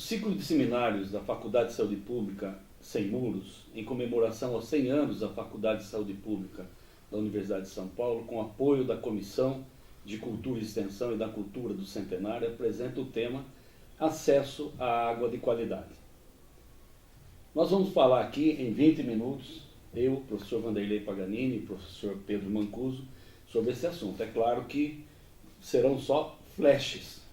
ciclo de seminários da Faculdade de Saúde Pública Sem Muros, em comemoração aos 100 anos da Faculdade de Saúde Pública da Universidade de São Paulo, com apoio da Comissão de Cultura e Extensão e da Cultura do Centenário, apresenta o tema Acesso à Água de Qualidade. Nós vamos falar aqui em 20 minutos, eu, professor Vanderlei Paganini e professor Pedro Mancuso, sobre esse assunto. É claro que serão só flashes,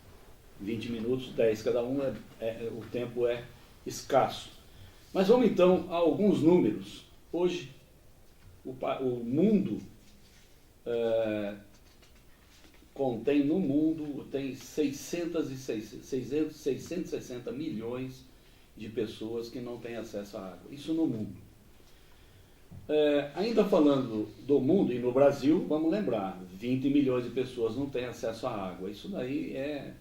20 minutos, 10 cada um, o tempo é escasso. Mas vamos então a alguns números. Hoje, o mundo tem 660 milhões de pessoas que não têm acesso à água. Isso no mundo. Ainda falando do mundo e no Brasil, vamos lembrar, 20 milhões de pessoas não têm acesso à água. Isso daí é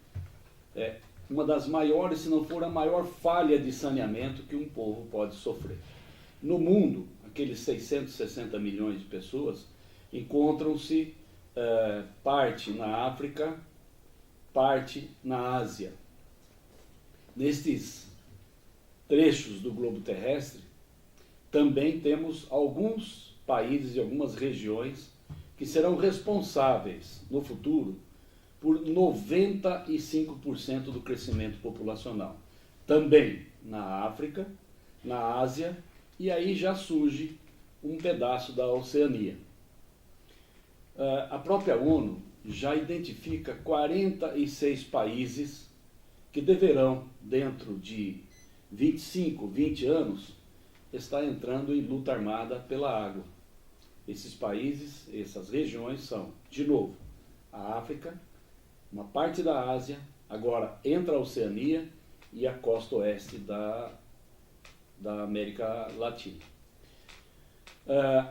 uma das maiores, se não for a maior falha de saneamento que um povo pode sofrer. No mundo, aqueles 660 milhões de pessoas encontram-se parte na África, parte na Ásia. Nestes trechos do globo terrestre, também temos alguns países e algumas regiões que serão responsáveis no futuro por 95% do crescimento populacional. Também na África, na Ásia, e aí já surge um pedaço da Oceania. A própria ONU já identifica 46 países que deverão, dentro de 25, 20 anos, estar entrando em luta armada pela água. Esses países, essas regiões são, de novo, a África, uma parte da Ásia, agora entra a Oceania e a costa oeste da América Latina.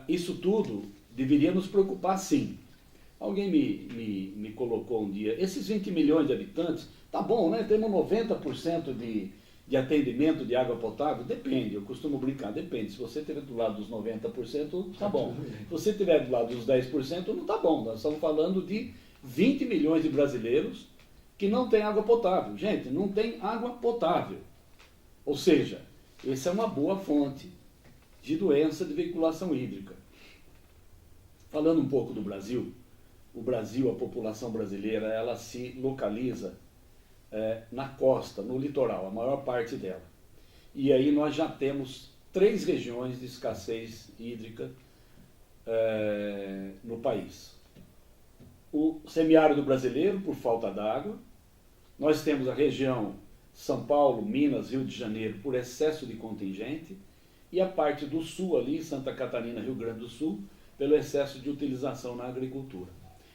Isso tudo deveria nos preocupar, sim. Alguém me colocou um dia, esses 20 milhões de habitantes, tá bom, né? Temos 90% de atendimento de água potável? Depende, eu costumo brincar, depende. Se você estiver do lado dos 90%, tá bom. Se você estiver do lado dos 10%, não tá bom. Nós estamos falando de 20 milhões de brasileiros que não têm água potável. Gente, não tem água potável. Ou seja, essa é uma boa fonte de doença de veiculação hídrica. Falando um pouco do Brasil, a população brasileira, ela se localiza na costa, no litoral, a maior parte dela. E aí nós já temos 3 regiões de escassez hídrica no país. O semiárido brasileiro, por falta d'água. Nós temos a região São Paulo, Minas, Rio de Janeiro, por excesso de contingente. E a parte do sul ali, Santa Catarina, Rio Grande do Sul, pelo excesso de utilização na agricultura.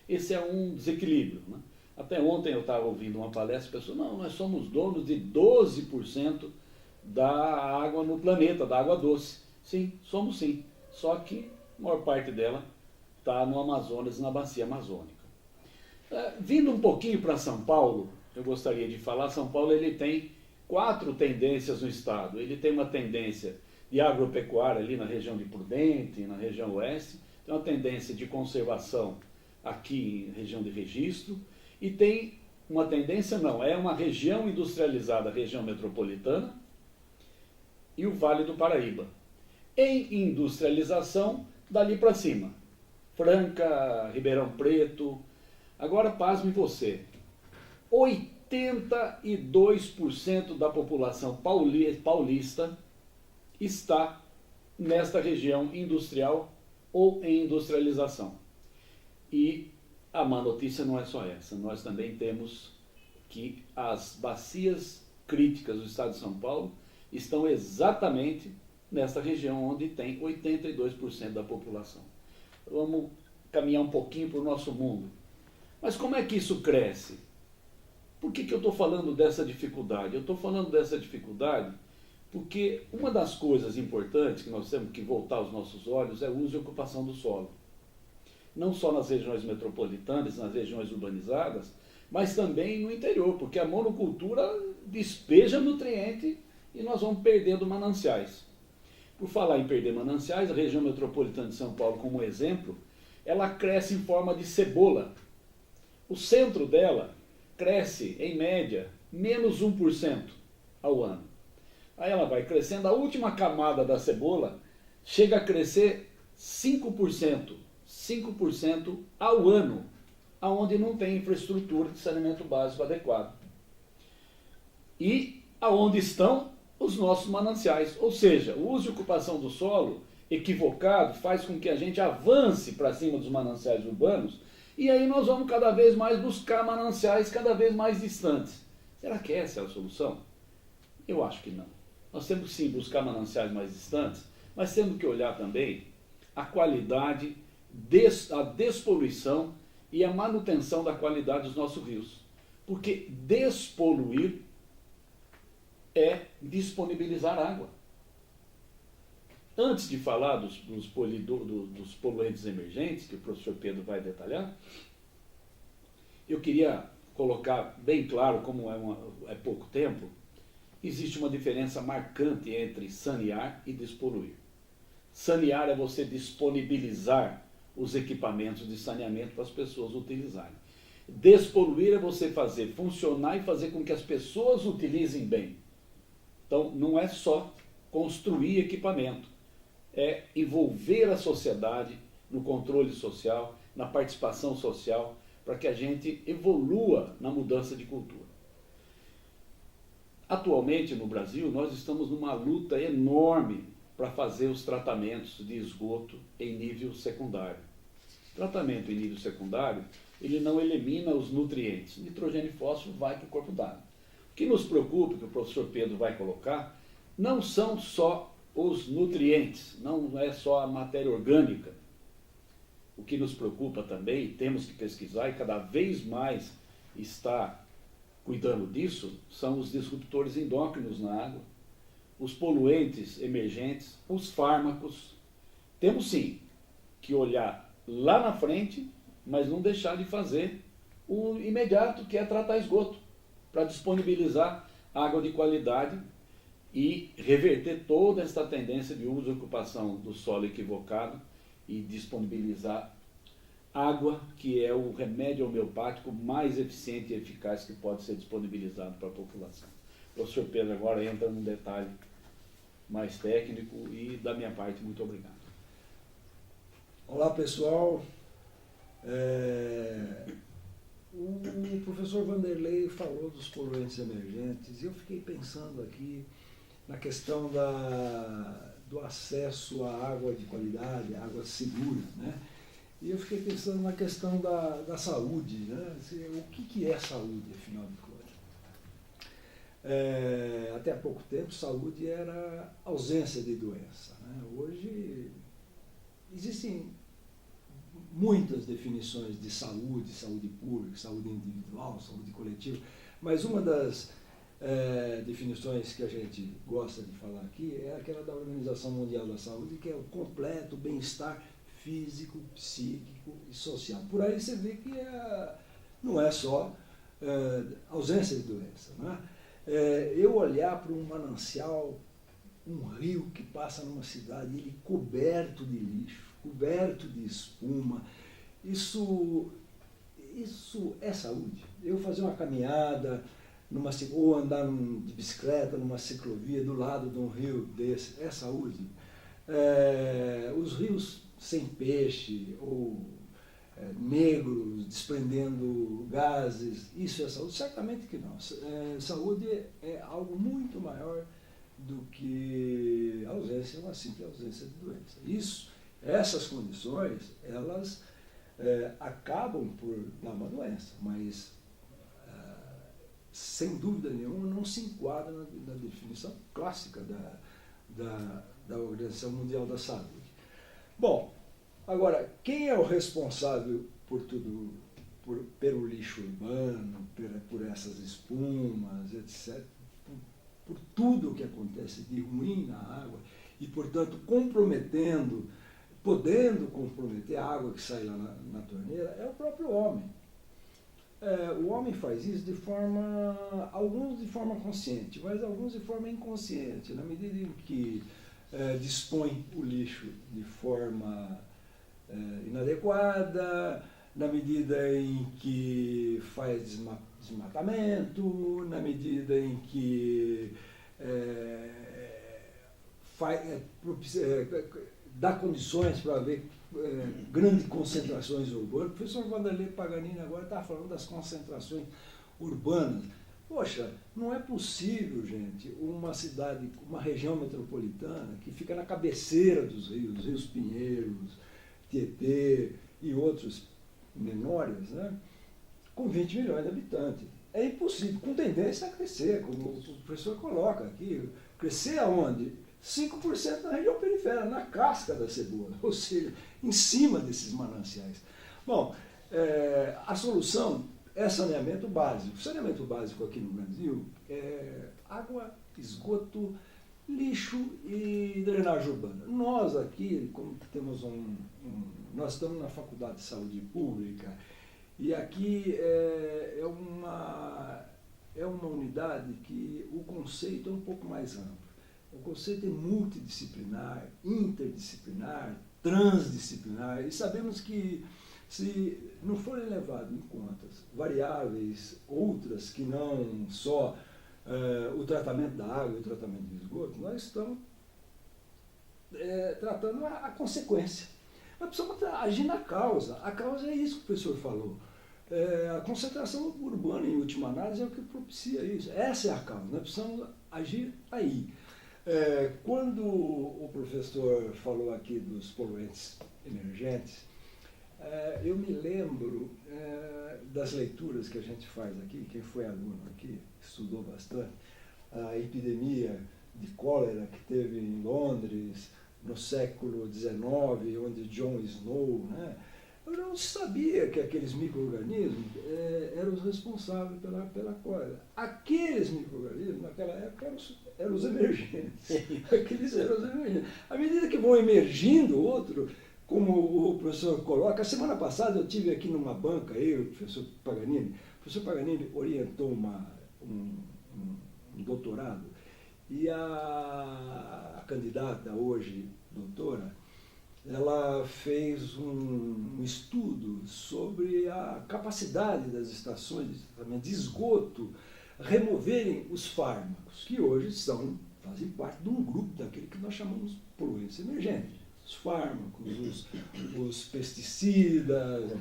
Esse é um desequilíbrio, né? Até ontem eu estava ouvindo uma palestra, a pessoa, não, nós somos donos de 12% da água no planeta, da água doce. Sim, somos sim, só que a maior parte dela está no Amazonas, na bacia amazônica. Vindo um pouquinho para São Paulo, eu gostaria de falar, São Paulo ele tem 4 tendências no estado. Ele tem uma tendência de agropecuária ali na região de Prudente, na região oeste, tem uma tendência de conservação aqui na região de Registro, e tem uma tendência, não, é uma região industrializada, a região metropolitana, e o Vale do Paraíba. Em industrialização, dali para cima, Franca, Ribeirão Preto. Agora, pasme você, 82% da população paulista está nesta região industrial ou em industrialização. E a má notícia não é só essa, nós também temos que as bacias críticas do estado de São Paulo estão exatamente nessa região onde tem 82% da população. Vamos caminhar um pouquinho para o nosso mundo. Mas como é que isso cresce? Por que eu estou falando dessa dificuldade? Eu estou falando dessa dificuldade porque uma das coisas importantes que nós temos que voltar os nossos olhos é o uso e ocupação do solo. Não só nas regiões metropolitanas, nas regiões urbanizadas, mas também no interior, porque a monocultura despeja nutriente e nós vamos perdendo mananciais. Por falar em perder mananciais, a região metropolitana de São Paulo, como exemplo, ela cresce em forma de cebola. O centro dela cresce, em média, menos 1% ao ano. Aí ela vai crescendo, a última camada da cebola chega a crescer 5%, 5% ao ano, aonde não tem infraestrutura de saneamento básico adequado. E aonde estão os nossos mananciais, ou seja, o uso e ocupação do solo equivocado faz com que a gente avance para cima dos mananciais urbanos, e aí nós vamos cada vez mais buscar mananciais cada vez mais distantes. Será que essa é a solução? Eu acho que não. Nós temos sim buscar mananciais mais distantes, mas temos que olhar também a qualidade, a despoluição e a manutenção da qualidade dos nossos rios. Porque despoluir é disponibilizar água. Antes de falar dos poluentes emergentes, que o professor Pedro vai detalhar, eu queria colocar bem claro, como é pouco tempo, existe uma diferença marcante entre sanear e despoluir. Sanear é você disponibilizar os equipamentos de saneamento para as pessoas utilizarem. Despoluir é você fazer funcionar e fazer com que as pessoas utilizem bem. Então, não é só construir equipamento, é envolver a sociedade no controle social, na participação social, para que a gente evolua na mudança de cultura. Atualmente, no Brasil, nós estamos numa luta enorme para fazer os tratamentos de esgoto em nível secundário. Tratamento em nível secundário, ele não elimina os nutrientes. Nitrogênio e fósforo vai para o corpo d'água. O que nos preocupa, que o professor Pedro vai colocar, não são só os nutrientes, não é só a matéria orgânica. O que nos preocupa também, temos que pesquisar e cada vez mais está cuidando disso, são os disruptores endócrinos na água, os poluentes emergentes, os fármacos. Temos sim que olhar lá na frente, mas não deixar de fazer o imediato, que é tratar esgoto, para disponibilizar água de qualidade e reverter toda essa tendência de uso e ocupação do solo equivocado e disponibilizar água, que é o remédio homeopático mais eficiente e eficaz que pode ser disponibilizado para a população. O professor Pedro agora entra num detalhe mais técnico e, da minha parte, muito obrigado. Olá, pessoal. O professor Vanderlei falou dos poluentes emergentes e eu fiquei pensando aqui na questão do acesso à água de qualidade, água segura, né? E eu fiquei pensando na questão da saúde, né? O que é saúde, afinal de contas? Até há pouco tempo, saúde era ausência de doença, né? Hoje existem muitas definições de saúde, saúde pública, saúde individual, saúde coletiva, mas uma das definições que a gente gosta de falar aqui é aquela da Organização Mundial da Saúde, que é o completo bem-estar físico, psíquico e social. Por aí você vê que não é só ausência de doença, né? Eu olhar para um manancial, um rio que passa numa cidade, ele coberto de lixo, coberto de espuma, isso é saúde. Eu fazer uma caminhada, ou andar de bicicleta numa ciclovia do lado de um rio desse, é saúde. Os rios sem peixe, ou negros, desprendendo gases, isso é saúde? Certamente que não. Saúde é algo muito maior do que a ausência, uma simples ausência de doença. Essas condições, elas acabam por dar uma doença, mas sem dúvida nenhuma não se enquadra na definição clássica da Organização Mundial da Saúde. Bom, agora, quem é o responsável por tudo, pelo lixo urbano, por essas espumas, etc., por tudo o que acontece de ruim na água e, portanto, podendo comprometer a água que sai lá na torneira, é o próprio homem. O homem faz isso alguns de forma consciente, mas alguns de forma inconsciente, na medida em que dispõe o lixo de forma inadequada, na medida em que faz desmatamento, na medida em que dá condições para haver grandes concentrações urbanas. O professor Vanderlei Paganini agora está falando das concentrações urbanas. Poxa, não é possível, gente, uma cidade, uma região metropolitana que fica na cabeceira dos rios Pinheiros, Tietê e outros menores, né, com 20 milhões de habitantes. É impossível, com tendência a crescer, como o professor coloca aqui. Crescer aonde? 5% na região periférica, na casca da cebola, ou seja, em cima desses mananciais. Bom, a solução é saneamento básico. Saneamento básico aqui no Brasil é água, esgoto, lixo e drenagem urbana. Nós aqui, como temos nós estamos na Faculdade de Saúde Pública, e aqui é uma unidade que o conceito é um pouco mais amplo. O conceito é multidisciplinar, interdisciplinar, transdisciplinar, e sabemos que se não forem levadas em conta variáveis outras que não só o tratamento da água e o tratamento do esgoto, nós estamos tratando a consequência. Nós precisamos agir na causa. A causa é isso que o professor falou. A concentração urbana, em última análise, é o que propicia isso. Essa é a causa. Nós precisamos agir aí. Quando o professor falou aqui dos poluentes emergentes, eu me lembro das leituras que a gente faz aqui, quem foi aluno aqui, estudou bastante, a epidemia de cólera que teve em Londres no século XIX, onde John Snow, né, eu não sabia que aqueles micro-organismos eram os responsáveis pela cólera. Aqueles micro-organismos, naquela época, eram os emergentes. Aqueles eram os emergentes. À medida que vão emergindo outro, como o professor coloca, a semana passada eu tive aqui numa banca, eu e o professor Paganini. O professor Paganini orientou um doutorado, e a candidata hoje, doutora, ela fez um estudo sobre a capacidade das estações de tratamento de esgoto removerem os fármacos, que hoje fazem parte de um grupo daquele que nós chamamos de poluentes emergentes. Os fármacos, os pesticidas,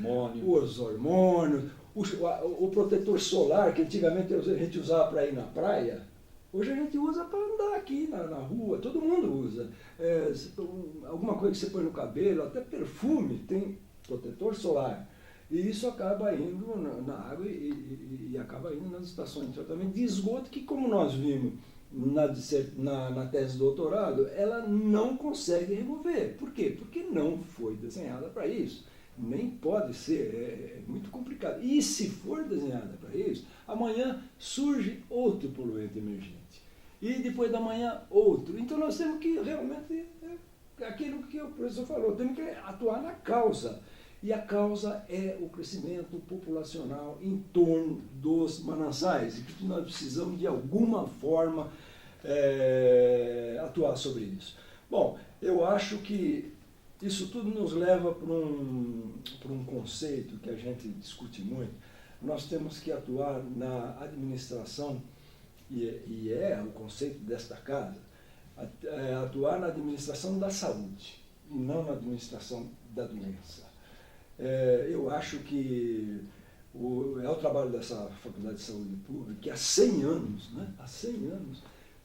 os hormônios, o protetor solar, que antigamente a gente usava para ir na praia, hoje a gente usa para andar aqui na rua, todo mundo usa. Alguma coisa que você põe no cabelo, até perfume, tem protetor solar. E isso acaba indo na água e acaba indo nas estações de tratamento de esgoto, que, como nós vimos na tese de doutorado, ela não consegue remover. Por quê? Porque não foi desenhada para isso. Nem pode ser, é muito complicado. E se for desenhada para isso, amanhã surge outro poluente emergente. E depois da manhã, outro. Então nós temos que realmente, aquilo que o professor falou, temos que atuar na causa. E a causa é o crescimento populacional em torno dos mananciais. E que nós precisamos, de alguma forma, atuar sobre isso. Bom, eu acho que isso tudo nos leva para um conceito que a gente discute muito. Nós temos que atuar na administração, e é o conceito desta casa, atuar na administração da saúde, e não na administração da doença. Eu acho que é o trabalho dessa Faculdade de Saúde Pública, que há 100 anos, né,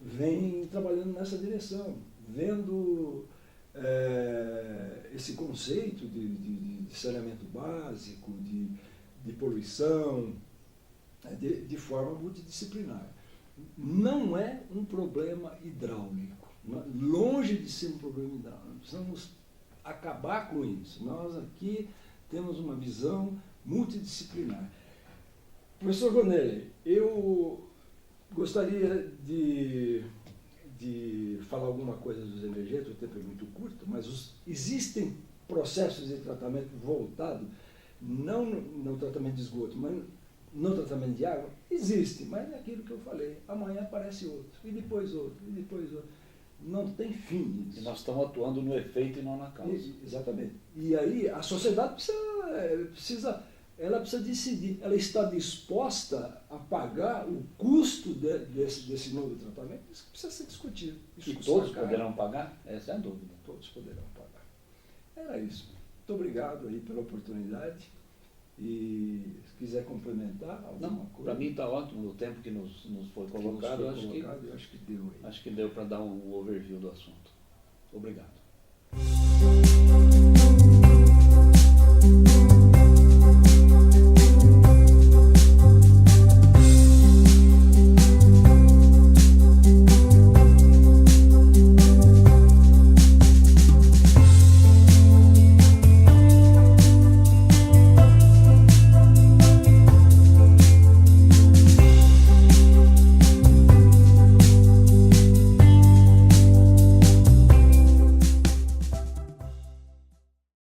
vem trabalhando nessa direção, vendo esse conceito de saneamento básico, de poluição, de forma multidisciplinar. Não é um problema hidráulico, longe de ser um problema hidráulico. Precisamos acabar com isso. Nós aqui temos uma visão multidisciplinar. Professor Vanderlei, eu gostaria de falar alguma coisa dos emergentes, o tempo é muito curto, mas existem processos de tratamento voltado, não no tratamento de esgoto, mas no tratamento de água, existe, mas é aquilo que eu falei, amanhã aparece outro, e depois outro, e depois outro. Não tem fim isso. E nós estamos atuando no efeito e não na causa. Exatamente. E aí a sociedade precisa ela precisa decidir, ela está disposta a pagar o custo desse novo tratamento? Isso precisa ser discutido. E todos poderão pagar? Essa é a dúvida. Todos poderão pagar. Era isso. Muito obrigado aí pela oportunidade. E se quiser complementar alguma coisa. Para mim está ótimo o tempo que nos foi colocado. Eu acho que deu aí. Acho que deu para dar um overview do assunto. Obrigado.